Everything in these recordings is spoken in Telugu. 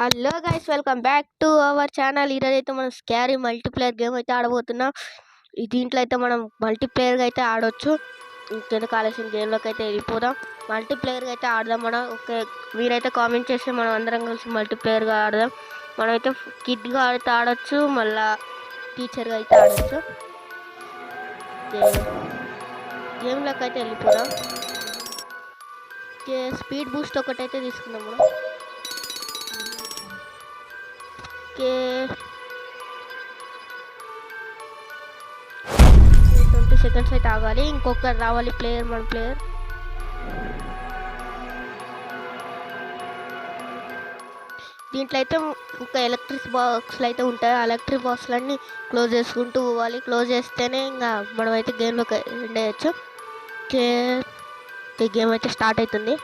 Hello guys, welcome back to our channel. ఈరోజు అయితే మనం స్కారీ మల్టీప్లేయర్ గేమ్ అయితే ఆడబోతున్నాం. దీంట్లో అయితే మనం మల్టీప్లేయర్గా అయితే ఆడవచ్చు. ఇంకెందుకు ఆలస్యం గేమ్లోకి అయితే వెళ్ళిపోదాం. మల్టీప్లేయర్గా అయితే ఆడదాం. మనం ఓకే, మీరైతే కామెంట్ చేస్తే మనం అందరం కలిసి మల్టీప్లేయర్గా ఆడదాం. మనమైతే కిడ్గా అయితే ఆడవచ్చు, మళ్ళీ టీచర్గా అయితే ఆడవచ్చు. గేమ్లోకి అయితే వెళ్ళిపోదాం. స్పీడ్ బూస్ట్ ఒకటైతే తీసుకుందాం మనం. 20 సెకండ్స్ అయితే ఆగాలి. ఇంకొకరు రావాలి ప్లేయర్, మన ప్లేయర్. దీంట్లో అయితే ఒక ఎలక్ట్రిక్ బాక్స్లు అయితే ఉంటాయి. ఆ ఎలక్ట్రిక్ బాక్స్లన్నీ క్లోజ్ చేసుకుంటూ పోవాలి. క్లోజ్ చేస్తేనే ఇంకా మనమైతే గేమ్లోకి ఎండ్ అయ్యచ్చు. గేమ్ అయితే స్టార్ట్ అవుతుంది.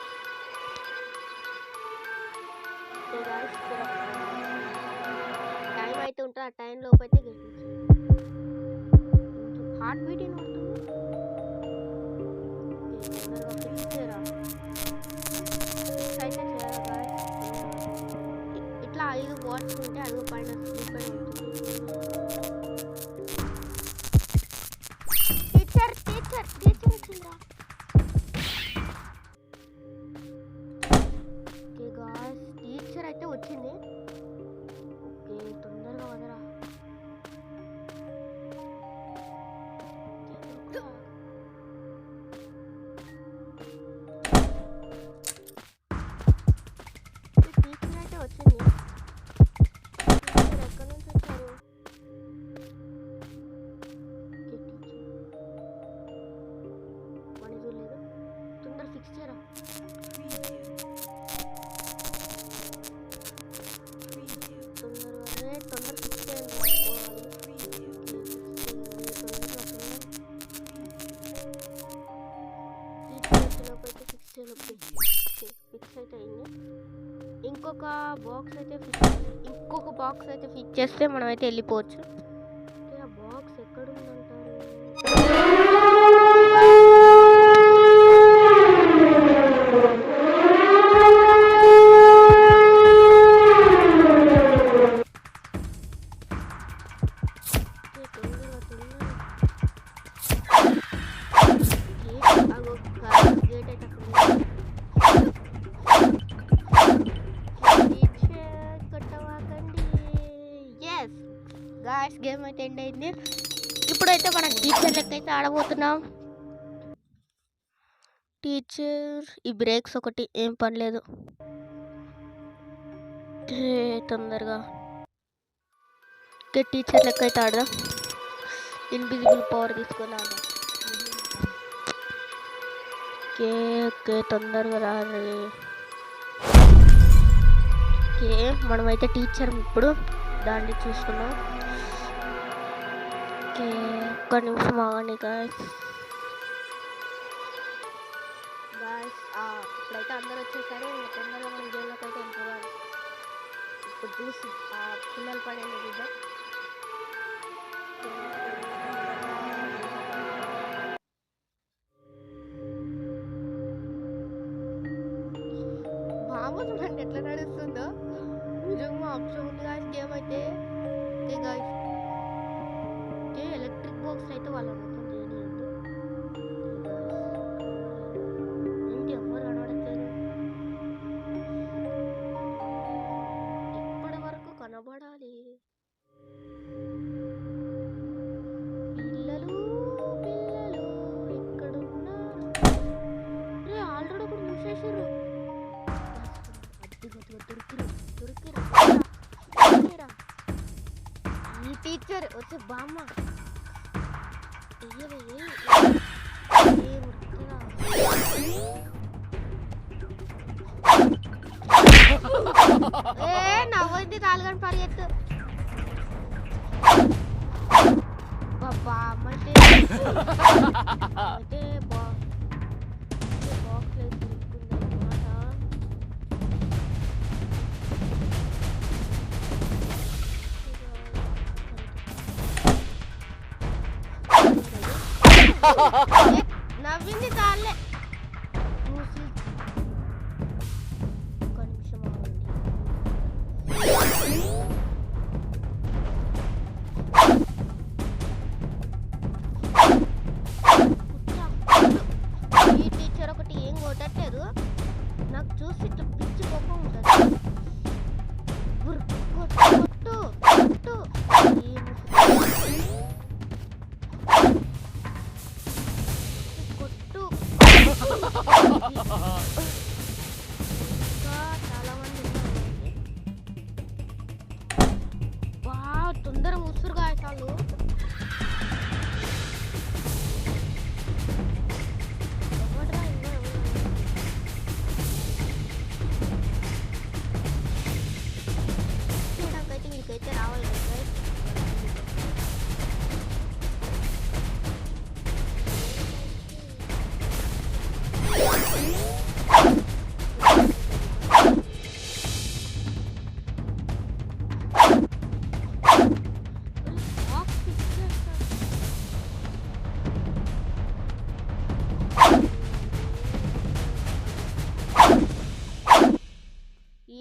టైం అయితే ఉంటుంది. ఆ టైం లోపు అయితే హార్ట్ బీట్ అయితే ఇట్లా 5 బాల్స్ ఉంటే అడుగు పైన టీచర్ వచ్చిందా? ఓకే గాయ్స్, టీచర్ అయితే వచ్చింది. ఓకే, తొందరగా వదరా. టీచర్ అయితే వచ్చింది. టీచర్ ఎక్కడి నుంచి వచ్చారు? మనీ చూడలేదు. తొందర ఫిక్స్ చేయరా. తొందర ఫిక్స్ చేయండి. ఫిక్స్ అయితే అయింది. ఇంకొక బాక్స్ అయితే ఫిక్స్ చేస్తే మనం అయితే వెళ్ళిపోవచ్చు. ఆ బాక్స్ ఎక్కడ ఉందంటారు? గాయ్స్, గేమ్ అయితే ఎండ్ అయింది. ఇప్పుడైతే మనం టీచర్ లెక్క అయితే ఆడబోతున్నాం. టీచర్ ఈ బ్రేక్స్ ఒకటి ఏం పనిలేదు. తొందరగా టీచర్ లెక్క అయితే ఆడదాం. ఇన్విజిబుల్ పవర్ తీసుకొని ఆడదాం. ఓకే తొందరగా రాలి. ఓకే, మనమైతే టీచర్ ఇప్పుడు దాన్ని చూసుకున్నాం. ఓకే, ఒక్క నిమిషం ఆగండి గాయ్స్. ఇప్పుడైతే అందరు వచ్చేసారు. తొందరగా మనం గేమ్లోకి అయితే వెళ్ళిపోవాలి. ఇప్పుడు చూసి ఆ పిల్లలు పడేది చూద్దాం. బాబు చూడండి ఎట్లా నడుస్తుందో. నిజంగా ఆప్షన్ ఉంది గాయ్స్ గేమ్ అయితే. ఓకే గాయ్స్, ఎలక్ట్రిక్ బాక్స్ అయితే వాళ్ళ మొత్తం చేయలేదు. ఏంటి ఎవరు కనబడట్లేదు? ఇప్పటి వరకు కనబడాలి. పిల్లలు ఎక్కడున్నారు? ఆల్రెడీ ఒకటి మూసేసారు. దొరికిరా. ఈ టీచర్ వచ్చే బామ్మ నవ్వుంది. తాలుగని పరిగెత్తు. బామ్మ అంటే బాక్స్ అయితే నవ్వింది చాలే. ఒక్క నిమిషం ఆగండి. అసలు ఎవడ్రా చేయడానికైతే వీడికైతే రావాలి కదా guys.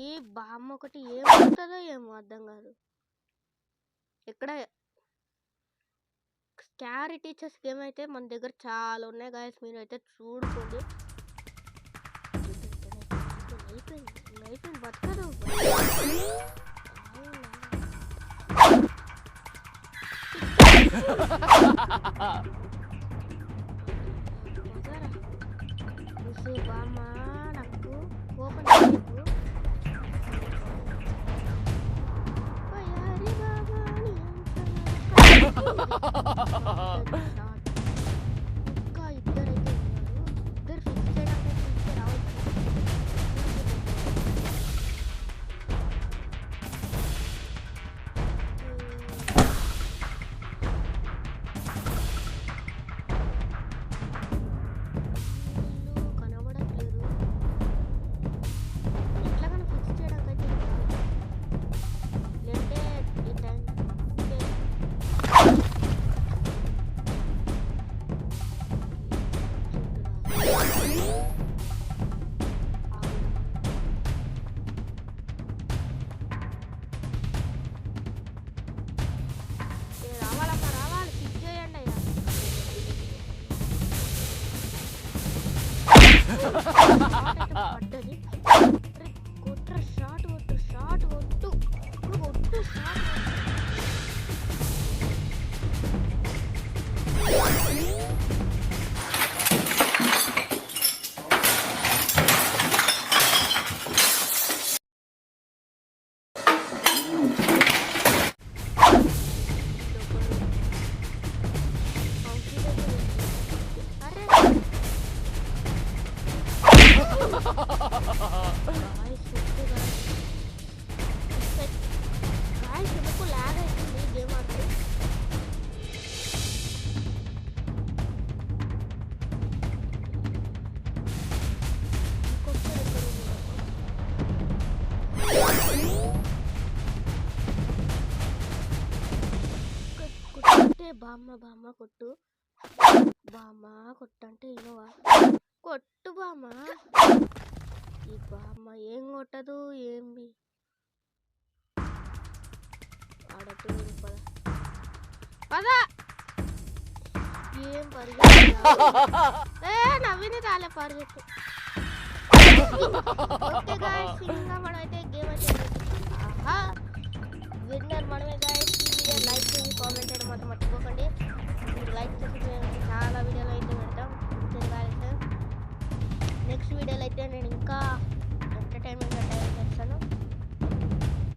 ఏ బామ్మ ఒకటి ఏమవుతుందో ఏమో అర్థం కాదు. ఎక్కడ స్కారీ టీచర్స్ గేమ్ అయితే మన దగ్గర చాలా ఉన్నాయి గాయస్, మీరు అయితే చూడుకోండి. అయిపోయింది బతకదు. బామ్మ నాకు ఓపెన్ చేయకు. ఇంకా ఇద్దరైతే ఉన్నారు. ఇద్దరు ఫిక్స్ చేయడానికి రావచ్చు. కనబడట్లేదు. ఎట్లాగైనా ఫిక్స్ చేయడానికి అయితే లేదంటే ఈ టైం రావాలమ్మా, రావాలి, ఫిక్స్ చేయండి అయ్యా. పడ్డది. కొట్ర షాట్ కొట్టు, షాట్ కొట్టు, కొట్టు షాట్. ఎందుకు లాగ్ అవుతుంది గేమ్ ఆడితే. కొట్టే బామ్మ కొట్టు, బామ్మ కొట్టంటే ఇనవా, కొట్టు బామ్మ. ఈ బామ్మ ఏం కొట్టదు ఏమి ఆడట్టు పదా. ఏం పరిగెత్తు, నవ్విని రాలే పరిగెత్తు. ఓకే గాయస్, ఇంకా మనమైతే గేమ్ అయితే విన్నర్ మనమే గాయస్. ఈ వీడియో లైక్ చేసి కామెంట్ చేయడం మాత్రం మర్చిపోకండి. మీరు లైక్ చేసి చాలా వీడియోలు అయితే పెడతాం. నెక్స్ట్ వీడియోలో అయితే నేను ఇంకా